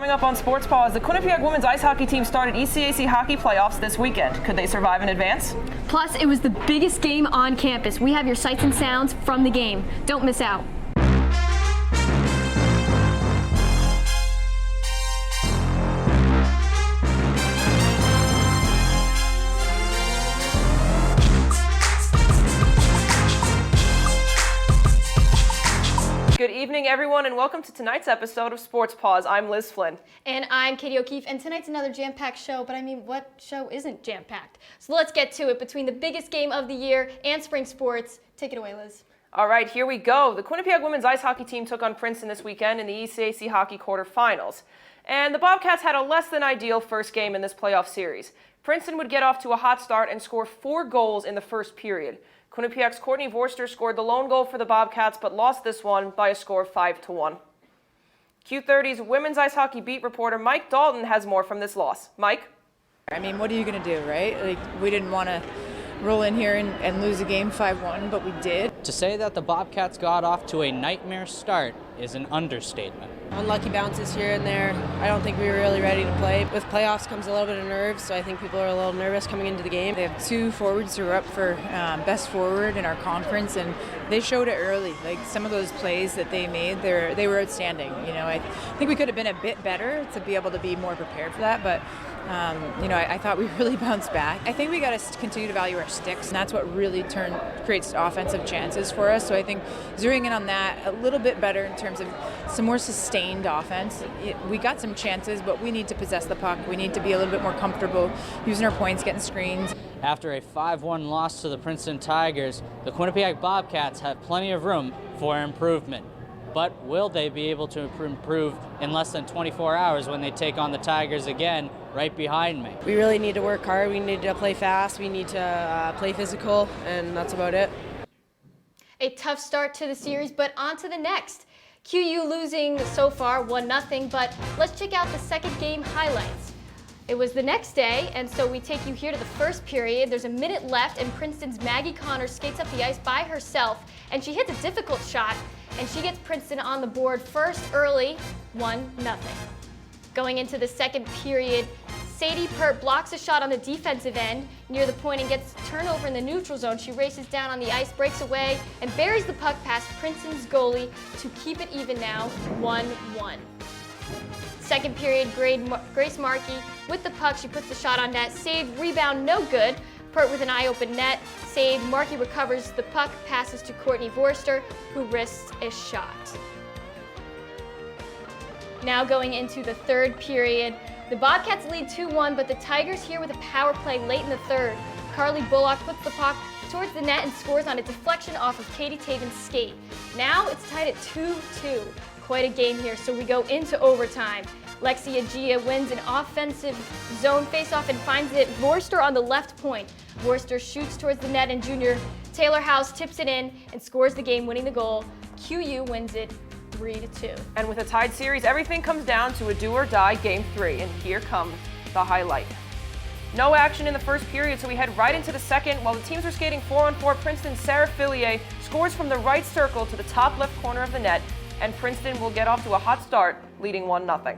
Coming up on Sports Paws, the Quinnipiac women's ice hockey team started ECAC hockey playoffs this weekend. Could they survive in advance? Plus, it was the biggest game on campus. We have your sights and sounds from the game. Don't miss out. Good evening, everyone, and welcome to tonight's episode of Sports Paws. I'm Liz Flynn. And I'm Katie O'Keefe, and tonight's another jam-packed show, but I mean, what show isn't jam-packed? So let's get to it. Between the biggest game of the year and spring sports, take it away, Liz. All right, here we go. The Quinnipiac women's ice hockey team took on Princeton this weekend in the ECAC hockey quarterfinals. And the Bobcats had a less than ideal first game in this playoff series. Princeton would get off to a hot start and score 4 goals in the first period. Quinnipiac's Courtney Vorster scored the lone goal for the Bobcats, but lost this one by a score of 5-1. Q30's women's ice hockey beat reporter Mike Dalton has more from this loss. Mike? I mean, what are you going to do, right? Like, we didn't want to roll in here and lose a game 5-1, but we did. To say that the Bobcats got off to a nightmare start is an understatement. Unlucky bounces here and there. I don't think we were really ready to play. With playoffs comes a little bit of nerves, so I think people are a little nervous coming into the game. They have 2 forwards who are up for best forward in our conference, and they showed it early. Like, some of those plays that they made, they were outstanding. You know, I think we could have been a bit better to be able to be more prepared for that, but you know, I thought we really bounced back. I think we got to continue to value our sticks, and that's what really creates offensive chances for us. So I think zeroing in on that a little bit better in terms of some more sustained offense. We got some chances, but we need to possess the puck. We need to be a little bit more comfortable using our points, getting screens. After a 5-1 loss to the Princeton Tigers, the Quinnipiac Bobcats have plenty of room for improvement. But will they be able to improve in less than 24 hours when they take on the Tigers again right behind me? We really need to work hard. We need to play fast. We need to play physical, and that's about it. A tough start to the series, but on to the next. QU losing so far 1-0, but let's check out the second game highlights. It was the next day, and so we take you here to the first period. There's a minute left, and Princeton's Maggie Connor skates up the ice by herself, and she hits a difficult shot, and she gets Princeton on the board first early, 1-0. Going into the second period, Sadie Pert blocks a shot on the defensive end near the point and gets turnover in the neutral zone. She races down on the ice, breaks away, and buries the puck past Princeton's goalie to keep it even now, 1-1. Second period, Grace Markey with the puck. She puts the shot on net. Save, rebound, no good. Pert with an eye-open net. Save, Markey recovers the puck, passes to Courtney Vorster, who risks a shot. Now going into the third period, the Bobcats lead 2-1, but the Tigers here with a power play late in the third. Carly Bullock puts the puck towards the net and scores on a deflection off of Katie Taven's skate. Now it's tied at 2-2. Quite a game here, so we go into overtime. Lexi Agia wins an offensive zone faceoff and finds it Vorster on the left point. Vorster shoots towards the net, and junior Taylor House tips it in and scores the game, winning the goal. QU wins it 3-2. And with a tied series, everything comes down to a do-or-die Game 3, and here comes the highlight. No action in the first period, so we head right into the second. While the teams are skating 4-on-4, Princeton's Sarah Fillier scores from the right circle to the top left corner of the net, and Princeton will get off to a hot start, leading 1-0.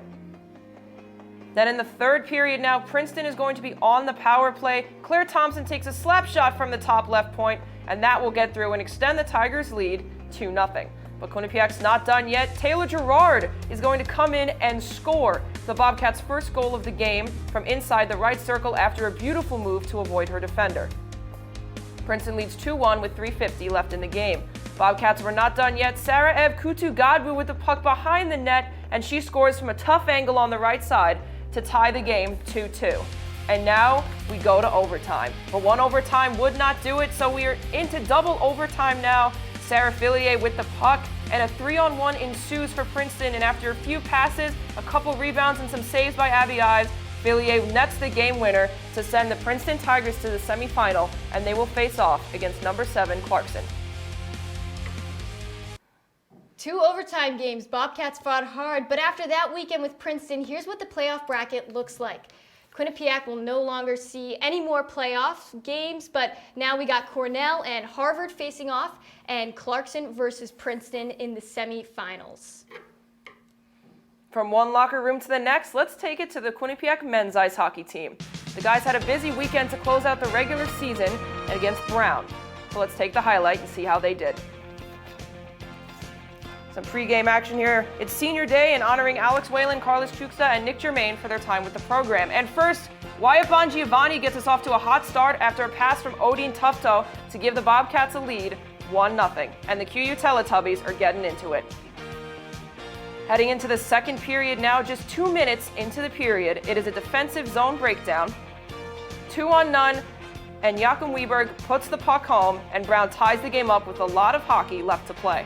Then in the third period now, Princeton is going to be on the power play. Claire Thompson takes a slap shot from the top left point, and that will get through and extend the Tigers' lead 2-0. But Quinnipiac's not done yet. Taylor Gerard is going to come in and score the Bobcats' first goal of the game from inside the right circle after a beautiful move to avoid her defender. Princeton leads 2-1 with 3:50 left in the game. Bobcats were not done yet. Sarah Ev Kutu-Gadbu with the puck behind the net, and she scores from a tough angle on the right side to tie the game 2-2. And now we go to overtime. But one overtime would not do it, so we are into double overtime now. Sarah Fillier with the puck, and a 3-on-1 ensues for Princeton, and after a few passes, a couple rebounds, and some saves by Abby Ives, Fillier nets the game winner to send the Princeton Tigers to the semifinal, and they will face off against number 7 Clarkson. 2 overtime games. Bobcats fought hard, but after that weekend with Princeton, here's what the playoff bracket looks like. Quinnipiac will no longer see any more playoff games, but now we got Cornell and Harvard facing off, and Clarkson versus Princeton in the semifinals. From one locker room to the next, let's take it to the Quinnipiac men's ice hockey team. The guys had a busy weekend to close out the regular season against Brown. So let's take the highlight and see how they did. Some pregame action here. It's senior day and honoring Alex Whalen, Carlos Chuksa, and Nick Germain for their time with the program. And first, Wyatt Bongiovanni gets us off to a hot start after a pass from Odin Tufto to give the Bobcats a lead, 1-0. And the QU Teletubbies are getting into it. Heading into the second period now, just 2 minutes into the period, it is a defensive zone breakdown. 2-on-none, and Joachim Weberg puts the puck home, and Brown ties the game up with a lot of hockey left to play.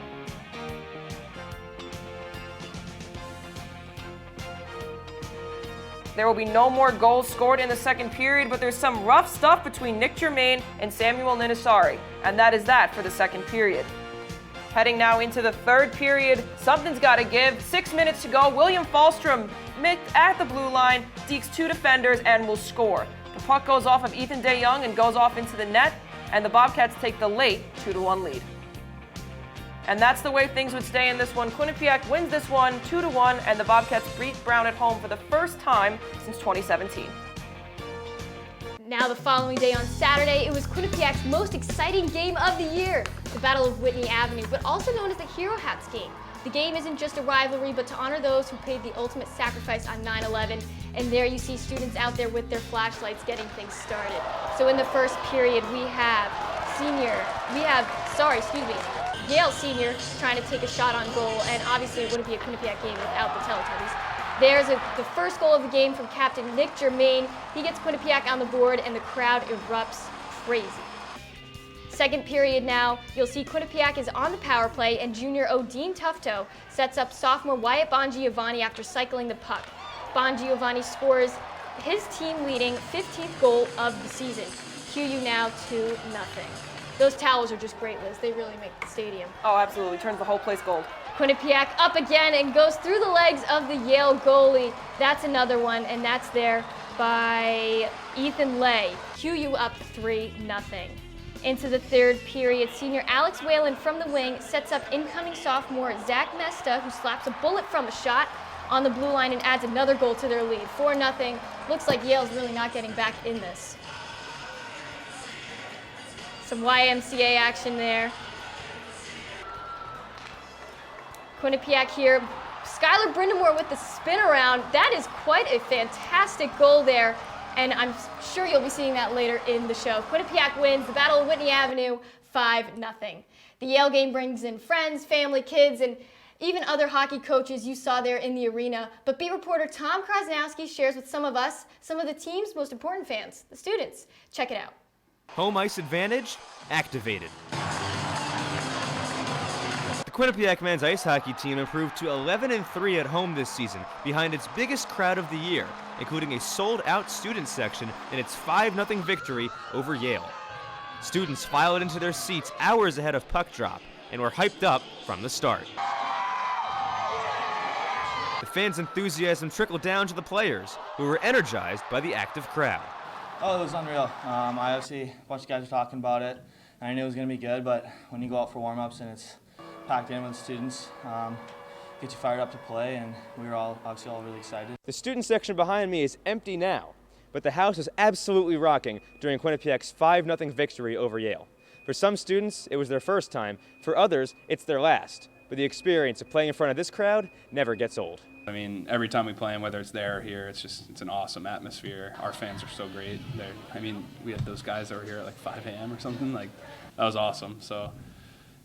There will be no more goals scored in the second period, but there's some rough stuff between Nick Germain and Samuel Ninasari, and that is that for the second period. Heading now into the third period, something's got to give. 6 minutes to go. William Falstrom at the blue line, dekes 2 defenders, and will score. The puck goes off of Ethan DeYoung and goes off into the net, and the Bobcats take the late 2-1 lead. And that's the way things would stay in this one. Quinnipiac wins this one 2-1, and the Bobcats beat Brown at home for the first time since 2017. Now the following day on Saturday, it was Quinnipiac's most exciting game of the year, the Battle of Whitney Avenue, but also known as the Hero Hats game. The game isn't just a rivalry, but to honor those who paid the ultimate sacrifice on 9/11, and there you see students out there with their flashlights getting things started. So in the first period, we have Yale senior trying to take a shot on goal, and obviously it wouldn't be a Quinnipiac game without the Teletubbies. There's the first goal of the game from Captain Nick Germain. He gets Quinnipiac on the board, and the crowd erupts crazy. Second period now, you'll see Quinnipiac is on the power play, and junior Odin Tufto sets up sophomore Wyatt Bongiovanni after cycling the puck. Bongiovanni scores his team-leading 15th goal of the season. QU now 2-0. Those towels are just great, Liz. They really make the stadium. Oh, absolutely. Turns the whole place gold. Quinnipiac up again and goes through the legs of the Yale goalie. That's another one, and that's there by Ethan Lay. QU up 3-0. Into the third period, senior Alex Whalen from the wing sets up incoming sophomore Zach Mesta, who slaps a bullet from a shot on the blue line and adds another goal to their lead. 4-0. Looks like Yale's really not getting back in this. Some YMCA action there. Quinnipiac here. Skylar Brindamore with the spin around. That is quite a fantastic goal there, and I'm sure you'll be seeing that later in the show. Quinnipiac wins the Battle of Whitney Avenue 5-0. The Yale game brings in friends, family, kids, and even other hockey coaches you saw there in the arena. But beat reporter Tom Krasnowski shares with some of us some of the team's most important fans, the students. Check it out. Home ice advantage activated. The Quinnipiac men's ice hockey team improved to 11-3 at home this season behind its biggest crowd of the year, including a sold-out student section in its 5-0 victory over Yale. Students filed into their seats hours ahead of puck drop and were hyped up from the start. The fans' enthusiasm trickled down to the players, who were energized by the active crowd. Oh, it was unreal. I obviously, a bunch of guys were talking about it, and I knew it was going to be good, but when you go out for warm-ups and it's packed in with students, gets you fired up to play, and we were all really excited. The student section behind me is empty now, but the house is absolutely rocking during Quinnipiac's 5-0 victory over Yale. For some students, it was their first time. For others, it's their last. But the experience of playing in front of this crowd never gets old. I mean, every time we play them, whether it's there or here, it's an awesome atmosphere. Our fans are so great. We had those guys that were here at like 5 a.m. or something. Like, that was awesome. So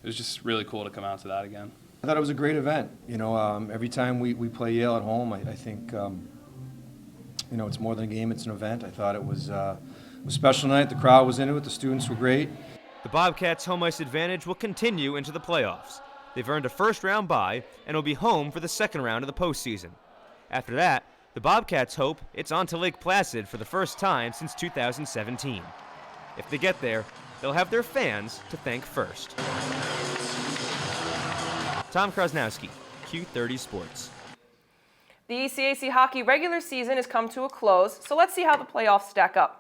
it was just really cool to come out to that again. I thought it was a great event. Every time we play Yale at home, I think, it's more than a game, it's an event. I thought it was a special night. The crowd was into it. The students were great. The Bobcats' home ice advantage will continue into the playoffs. They've earned a first-round bye and will be home for the second round of the postseason. After that, the Bobcats hope it's on to Lake Placid for the first time since 2017. If they get there, they'll have their fans to thank first. Tom Krasnowski, Q30 Sports. The ECAC hockey regular season has come to a close, so let's see how the playoffs stack up.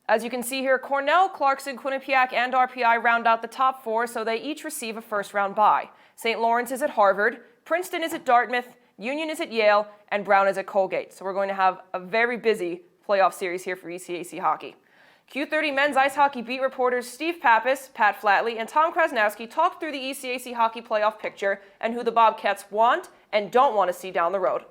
As you can see here, Cornell, Clarkson, Quinnipiac, and RPI round out the top 4, so they each receive a first-round bye. St. Lawrence is at Harvard, Princeton is at Dartmouth, Union is at Yale, and Brown is at Colgate. So we're going to have a very busy playoff series here for ECAC hockey. Q30 men's ice hockey beat reporters Steve Pappas, Pat Flatley, and Tom Krasnowski talked through the ECAC hockey playoff picture and who the Bobcats want and don't want to see down the road.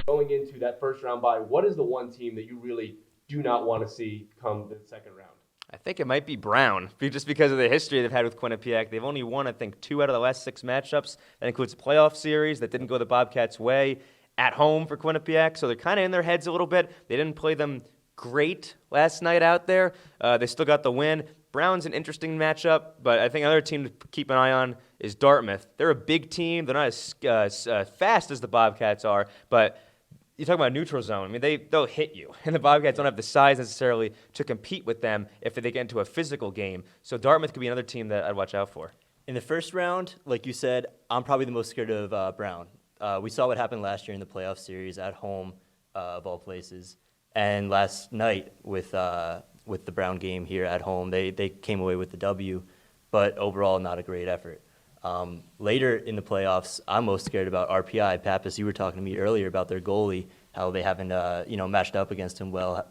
Going into that first round bye, what is the one team that you really do not want to see come the second round? I think it might be Brown, just because of the history they've had with Quinnipiac. They've only won, I think, 2 out of the last 6 matchups. That includes a playoff series that didn't go the Bobcats' way at home for Quinnipiac, so they're kind of in their heads a little bit. They didn't play them great last night out there. They still got the win. Brown's an interesting matchup, but I think another team to keep an eye on is Dartmouth. They're a big team. They're not as fast as the Bobcats are, but you talk about neutral zone. I mean, they'll hit you, and the Bobcats don't have the size necessarily to compete with them if they get into a physical game. So Dartmouth could be another team that I'd watch out for. In the first round, like you said, I'm probably the most scared of Brown. We saw what happened last year in the playoff series at home, of all places, and last night with the Brown game here at home, they came away with the W, but overall not a great effort. Later in the playoffs, I'm most scared about RPI. Pappas, you were talking to me earlier about their goalie, how they haven't matched up against him well,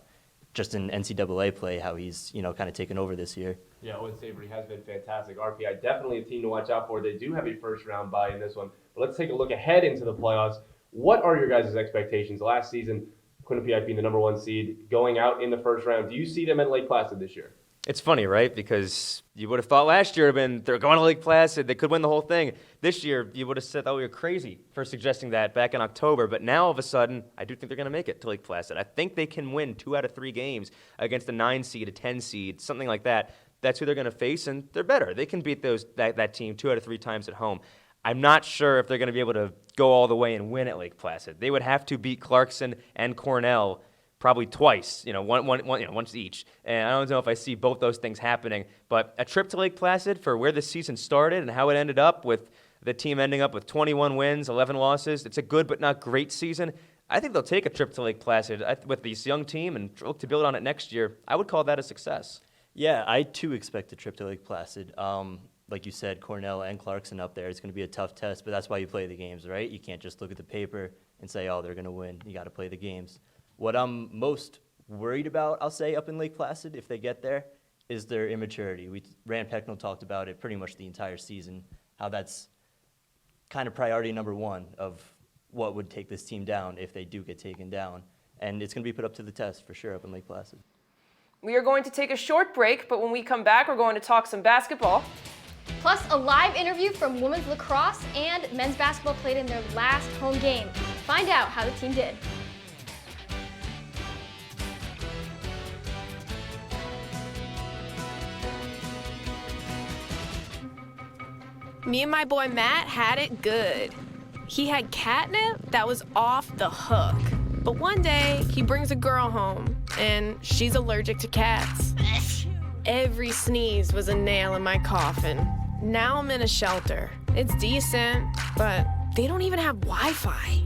just in NCAA play, how he's kind of taken over this year. Yeah, Owen Savory has been fantastic. RPI definitely a team to watch out for. They do have a first round bye in this one. But let's take a look ahead into the playoffs. What are your guys' expectations? Last season, Quinnipiac being the number 1 seed, going out in the first round. Do you see them at Lake Placid this year? It's funny, right? Because you would have thought last year they're going to Lake Placid, they could win the whole thing. This year, you would have said, oh, you're crazy for suggesting that back in October. But now, all of a sudden, I do think they're going to make it to Lake Placid. I think they can win 2 out of 3 games against a 9 seed, a 10 seed, something like that. That's who they're going to face, and they're better. They can beat that team 2 out of 3 times at home. I'm not sure if they're going to be able to go all the way and win at Lake Placid. They would have to beat Clarkson and Cornell probably twice, once each. And I don't know if I see both those things happening. But a trip to Lake Placid for where the season started and how it ended up, with the team ending up with 21 wins, 11 losses. It's a good but not great season. I think they'll take a trip to Lake Placid with this young team and look to build on it next year. I would call that a success. Yeah, I too expect a trip to Lake Placid. Like you said, Cornell and Clarkson up there. It's going to be a tough test, but that's why you play the games, right? You can't just look at the paper and say, oh, they're going to win. You got to play the games. What I'm most worried about, I'll say, up in Lake Placid, if they get there, is their immaturity. Rand Pecknell talked about it pretty much the entire season, how that's kind of priority number 1 of what would take this team down if they do get taken down. And it's going to be put up to the test for sure up in Lake Placid. We are going to take a short break, but when we come back, we're going to talk some basketball. Plus, a live interview from women's lacrosse, and men's basketball played in their last home game. Find out how the team did. Me and my boy Matt had it good. He had catnip that was off the hook. But one day, he brings a girl home, and she's allergic to cats. Every sneeze was a nail in my coffin. Now I'm in a shelter. It's decent, but they don't even have Wi-Fi.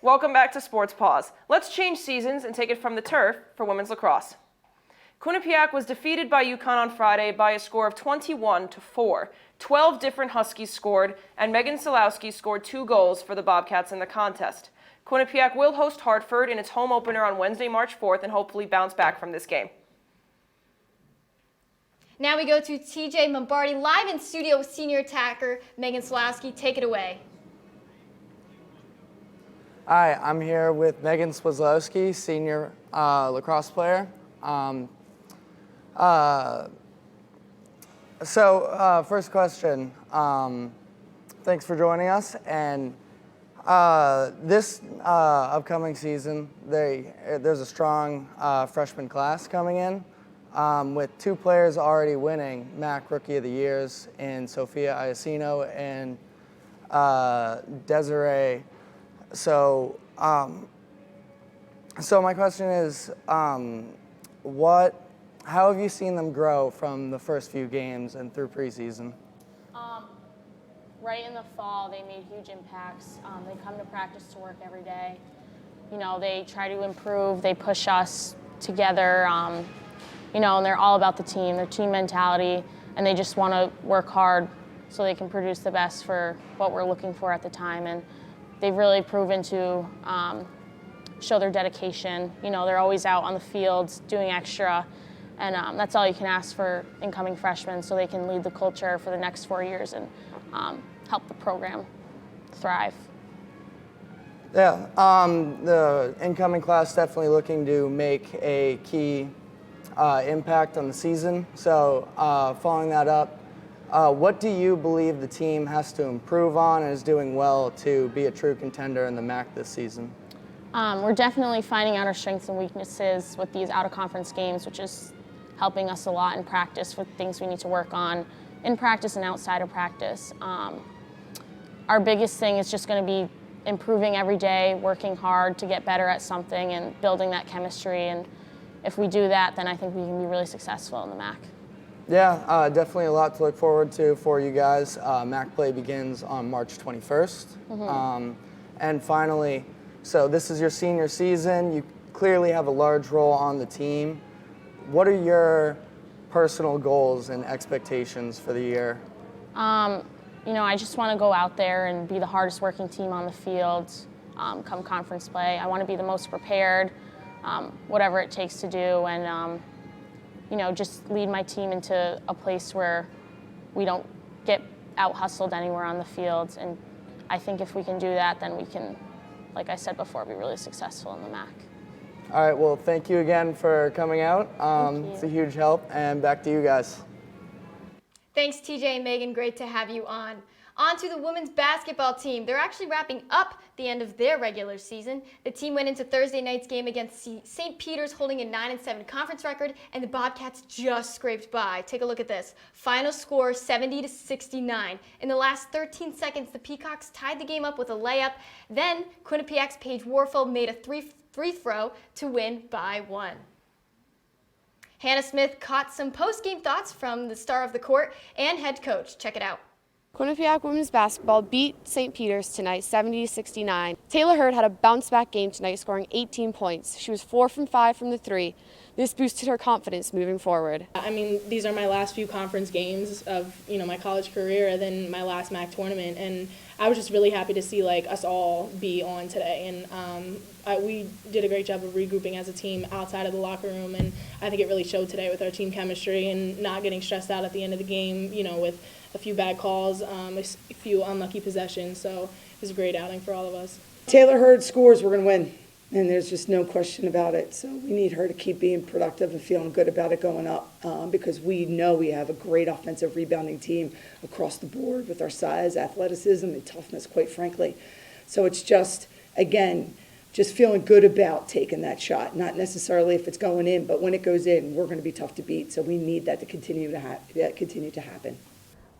Welcome back to Sports Paws. Let's change seasons and take it from the turf for women's lacrosse. Quinnipiac was defeated by UConn on Friday by a score of 21-4. 12 different Huskies scored, and Megan Swzalowski scored 2 goals for the Bobcats in the contest. Quinnipiac will host Hartford in its home opener on Wednesday, March 4th, and hopefully bounce back from this game. Now we go to TJ Mabardy live in studio with senior attacker Megan Swzalowski. Take it away. Hi, I'm here with Megan Swzalowski, senior lacrosse player. First question. Thanks for joining us. And this upcoming season, there's a strong freshman class coming in with 2 players already winning MAAC Rookie of the Years in Sophia Iacino and Desiree. So my question is, how have you seen them grow from the first few games and through preseason? Right in the fall, they made huge impacts. They come to practice to work every day. You know, they try to improve. They push us together. You know, and they're all about the team, their team mentality, and they just want to work hard so they can produce the best for what we're looking for at the time. And they've really proven to show their dedication. You know, they're always out on the fields doing extra. And that's all you can ask for incoming freshmen, so they can lead the culture for the next 4 years and help the program thrive. Yeah, the incoming class definitely looking to make a key impact on the season. So following that up, what do you believe the team has to improve on and is doing well to be a true contender in the MAAC this season? We're definitely finding out our strengths and weaknesses with these out-of-conference games, which is helping us a lot in practice with things we need to work on in practice and outside of practice. Our biggest thing is just going to be improving every day, working hard to get better at something and building that chemistry. And if we do that, then I think we can be really successful in the MAAC. Yeah, definitely a lot to look forward to for you guys. MAAC play begins on March 21st. Mm-hmm. And finally, so this is your senior season. You clearly have a large role on the team. What are your personal goals and expectations for the year? You know, I just want to go out there and be the hardest working team on the field come conference play. I want to be the most prepared, whatever it takes to do, and you know, just lead my team into a place where we don't get out-hustled anywhere on the field. And I think if we can do that, then we can, like I said before, be really successful in the MAAC. All right, well, thank you again for coming out. It's a huge help, and back to you guys. Thanks, TJ and Megan. Great to have you on. On to the women's basketball team. They're actually wrapping up the end of their regular season. The team went into Thursday night's game against St. Peter's holding a 9-7 conference record, and the Bobcats just scraped by. Take a look at this. Final score 70-69. In the last 13 seconds, the Peacocks tied the game up with a layup. Then Quinnipiac's Paige Warfel made a free throw to win by 1. Hannah Smith caught some post-game thoughts from the star of the court and head coach. Check it out. Quinnipiac women's basketball beat St. Peter's tonight 70-69. Taylor Hurd had a bounce-back game tonight, scoring 18 points. She was 4 from 5 from the 3. This boosted her confidence moving forward. I mean, these are my last few conference games of, you know, my college career and then my last MAAC tournament, and I was just really happy to see like us all be on today. And we did a great job of regrouping as a team outside of the locker room, and I think it really showed today with our team chemistry and not getting stressed out at the end of the game, you know, with a few bad calls, a few unlucky possessions. So it was a great outing for all of us. Taylor Hurd scores, we're going to win. And there's just no question about it. So we need her to keep being productive and feeling good about it going up because we know we have a great offensive rebounding team across the board with our size, athleticism, and toughness, quite frankly. So it's just, again, just feeling good about taking that shot. Not necessarily if it's going in, but when it goes in, we're going to be tough to beat. So we need that to continue to happen.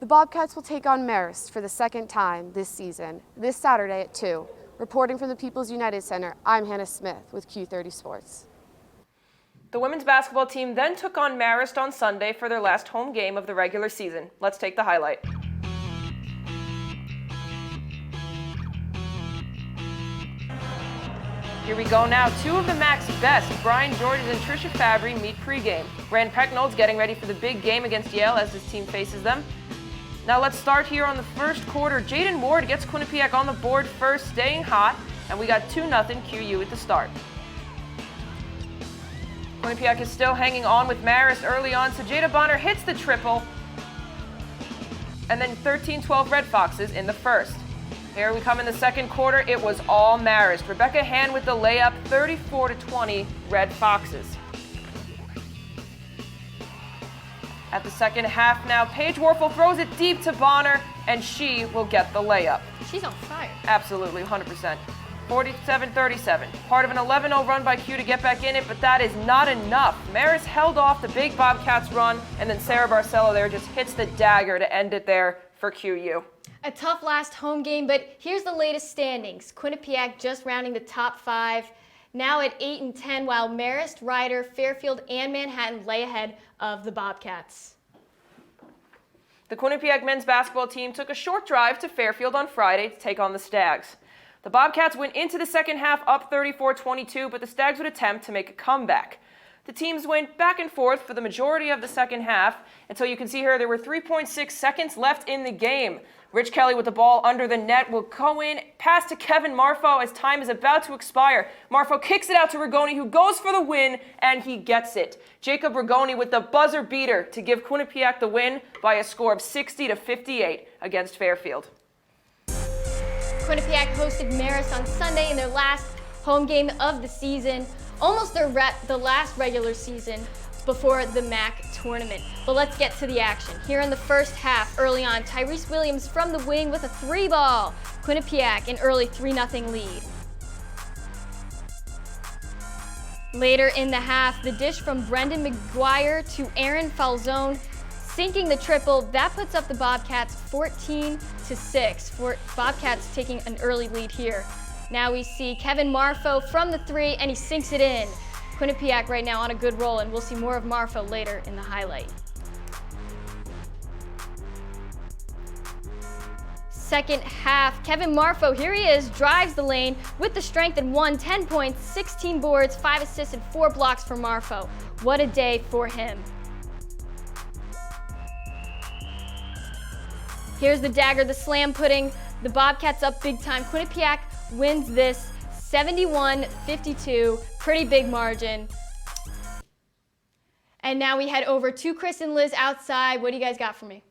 The Bobcats will take on Marist for the second time this season, this Saturday at 2. Reporting from the People's United Center, I'm Hannah Smith with Q30 Sports. The women's basketball team then took on Marist on Sunday for their last home game of the regular season. Let's take the highlight. Here we go now. Two of the MAAC's best, Brian Georges and Trisha Fabry, meet pregame. Rand Pecknold's getting ready for the big game against Yale as his team faces them. Now let's start here on the first quarter. Jaden Ward gets Quinnipiac on the board first, staying hot, and we got 2-0 QU at the start. Quinnipiac is still hanging on with Marist early on, so Jada Bonner hits the triple, and then 13-12 Red Foxes in the first. Here we come in the second quarter. It was all Marist. Rebecca Hand with the layup, 34-20 Red Foxes. At the second half now, Paige Warfel throws it deep to Bonner, and she will get the layup. She's on fire. Absolutely, 100%. 47-37. Part of an 11-0 run by Q to get back in it, but that is not enough. Marist held off the big Bobcats run, and then Sarah Barcelo there just hits the dagger to end it there for QU. A tough last home game, but here's the latest standings. Quinnipiac just rounding the top 5, now at 8 and 10, while Marist, Ryder, Fairfield, and Manhattan lay ahead of the Bobcats. The Quinnipiac men's basketball team took a short drive to Fairfield on Friday to take on the Stags. The Bobcats went into the second half up 34-22, but the Stags would attempt to make a comeback. The teams went back and forth for the majority of the second half until you can see here there were 3.6 seconds left in the game. Rich Kelly with the ball under the net will go in, pass to Kevin Marfo as time is about to expire. Marfo kicks it out to Rigoni, who goes for the win, and he gets it. Jacob Rigoni with the buzzer beater to give Quinnipiac the win by a score of 60-58 against Fairfield. Quinnipiac hosted Marist on Sunday in their last home game of the season, almost the last regular season before the MAAC tournament. But let's get to the action. Here in the first half, early on, Tyrese Williams from the wing with a 3-ball. Quinnipiac an early 3-0 lead. Later in the half, the dish from Brendan McGuire to Aaron Falzone, sinking the triple. That puts up the Bobcats 14-6. Bobcats taking an early lead here. Now we see Kevin Marfo from the 3, and he sinks it in. Quinnipiac right now on a good roll, and we'll see more of Marfo later in the highlight. Second half, Kevin Marfo, here he is, drives the lane with the strength and won. 10 points, 16 boards, 5 assists, and 4 blocks for Marfo. What a day for him. Here's the dagger, the slam putting the Bobcats up big time. Quinnipiac wins this 71-52, pretty big margin. And now we head over to Chris and Liz outside. What do you guys got for me?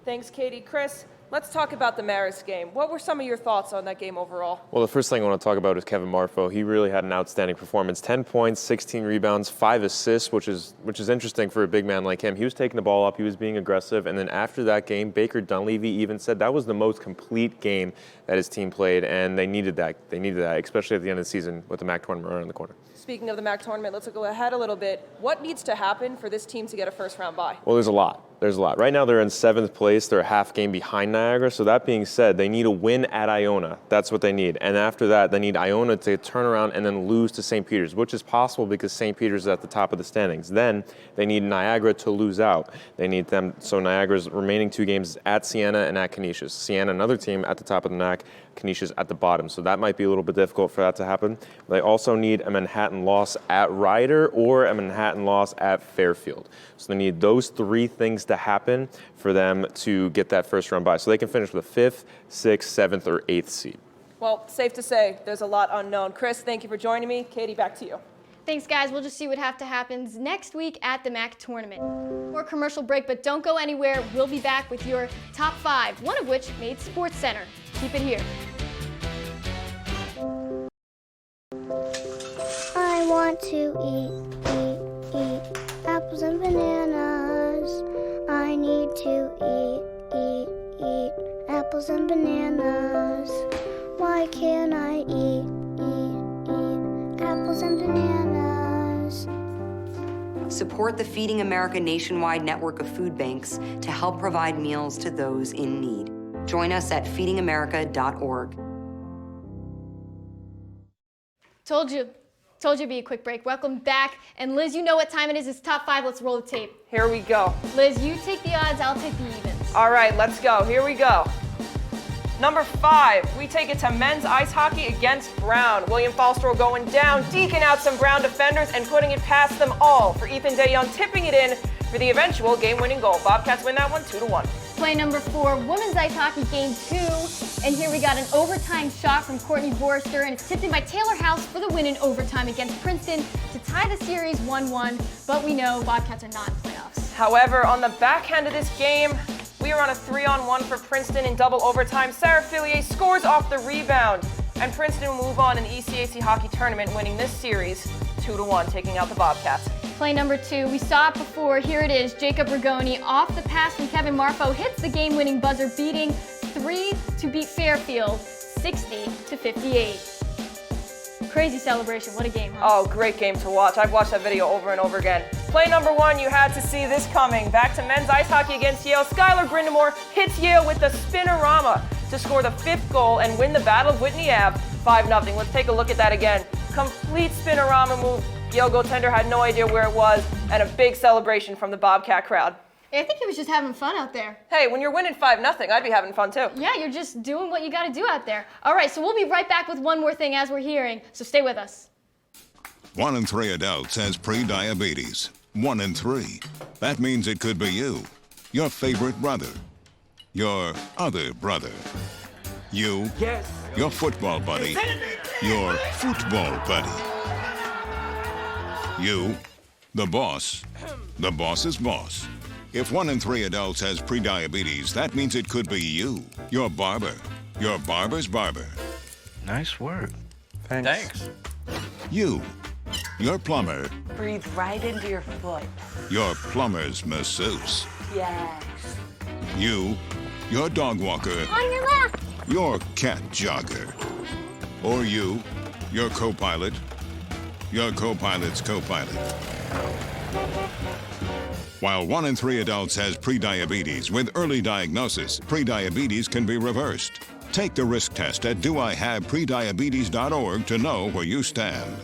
Thanks, Katie. Chris, let's talk about the Marist game. What were some of your thoughts on that game overall? Well, the first thing I want to talk about is Kevin Marfo. He really had an outstanding performance. 10 points, 16 rebounds, 5 assists, which is interesting for a big man like him. He was taking the ball up, he was being aggressive, and then after that game, Baker Dunleavy even said that was the most complete game that his team played, and they needed that. They needed that, especially at the end of the season with the MAAC tournament around the corner. Speaking of the MAAC tournament, let's go ahead a little bit. What needs to happen for this team to get a first-round bye? Well, there's a lot. Right now they're in 7th place. They're a half game behind Niagara. So that being said, they need a win at Iona. That's what they need. And after that, they need Iona to turn around and then lose to St. Peter's, which is possible because St. Peter's is at the top of the standings. Then they need Niagara to lose out. They need them. So Niagara's remaining 2 games at Siena and at Canisius. Siena, another team at the top of the MAAC. Canisius at the bottom. So that might be a little bit difficult for that to happen. They also need a Manhattan loss at Ryder or a Manhattan loss at Fairfield. So they need those 3 things to happen for them to get that first round bye. So they can finish with a 5th, 6th, 7th, or 8th seed. Well, safe to say there's a lot unknown. Chris, thank you for joining me. Katie, back to you. Thanks, guys. We'll just see what happens next week at the MAAC tournament. More commercial break, but don't go anywhere. We'll be back with your top 5, one of which made SportsCenter. Keep it here. I want to eat apples and bananas. I need to eat apples and bananas. Why can't I eat apples and bananas? Support the Feeding America nationwide network of food banks to help provide meals to those in need. Join us at feedingamerica.org. Told you it'd be a quick break. Welcome back. And Liz, you know what time it is. It's top 5. Let's roll the tape. Here we go. Liz, you take the odds, I'll take the evens. All right, let's go. Here we go. Number 5, we take it to men's ice hockey against Brown. William Falstro going down, deking out some Brown defenders and putting it past them all for Ethan DeYoung tipping it in for the eventual game-winning goal. Bobcats win that one 2-1. Play number 4, women's ice hockey game 2. And here we got an overtime shot from Courtney Borster, and it's tipped in by Taylor House for the win in overtime against Princeton to tie the series 1-1. But we know Bobcats are not in playoffs. However, on the backhand of this game, we are on a 3-on-1 for Princeton in double overtime. Sarah Fillier scores off the rebound, and Princeton will move on in the ECAC hockey tournament, winning this series 2-1, taking out the Bobcats. Play number 2, we saw it before, here it is. Jacob Rigoni off the pass from Kevin Marfo hits the game-winning buzzer, beating 3 to beat Fairfield 60-58. Crazy celebration, what a game, huh? Oh, great game to watch. I've watched that video over and over again. Play number 1, you had to see this coming. Back to men's ice hockey against Yale. Skylar Grindamore hits Yale with the spinorama to score the 5th goal and win the Battle of Whitney Ave 5-0. Let's take a look at that again. Complete spinorama move. Yale goaltender had no idea where it was, and a big celebration from the Bobcat crowd. I think he was just having fun out there. Hey, when you're winning 5-0, I'd be having fun too. Yeah, you're just doing what you got to do out there. All right, so we'll be right back with one more thing as we're hearing, so stay with us. 1 in 3 adults has pre-diabetes. 1 in 3. That means it could be you, your favorite brother, your other brother, you, your football buddy, your football buddy, you, the boss's boss. If 1 in 3 adults has prediabetes, that means it could be you, your barber, your barber's barber. Nice work. Thanks. You, your plumber, Breathe right into your foot. your plumber's masseuse. Yes. You, your dog walker, On your left. your cat jogger. Or you, your co-pilot, your co-pilot's co-pilot. While 1 in 3 adults has prediabetes, with early diagnosis, prediabetes can be reversed. Take the risk test at doihaveprediabetes.org to know where you stand.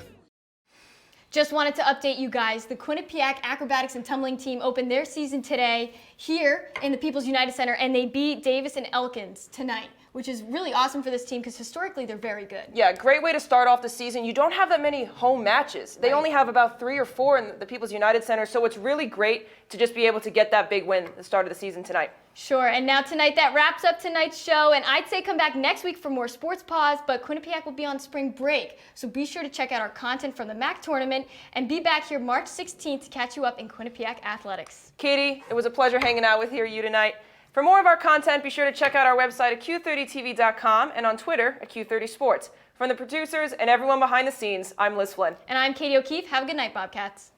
Just wanted to update you guys. The Quinnipiac Acrobatics and Tumbling team opened their season today here in the People's United Center, and they beat Davis and Elkins tonight, which is really awesome for this team because historically they're very good. Yeah, great way to start off the season. You don't have that many home matches. They only have about 3 or 4 in the People's United Center, so it's really great to just be able to get that big win at the start of the season tonight. Sure, and now tonight that wraps up tonight's show, and I'd say come back next week for more Sports Paws, but Quinnipiac will be on spring break, so be sure to check out our content from the MAAC tournament and be back here March 16th to catch you up in Quinnipiac athletics. Katie, it was a pleasure hanging out with you tonight. For more of our content, be sure to check out our website at Q30TV.com and on Twitter at Q30 Sports. From the producers and everyone behind the scenes, I'm Liz Flynn. And I'm Katie O'Keefe. Have a good night, Bobcats.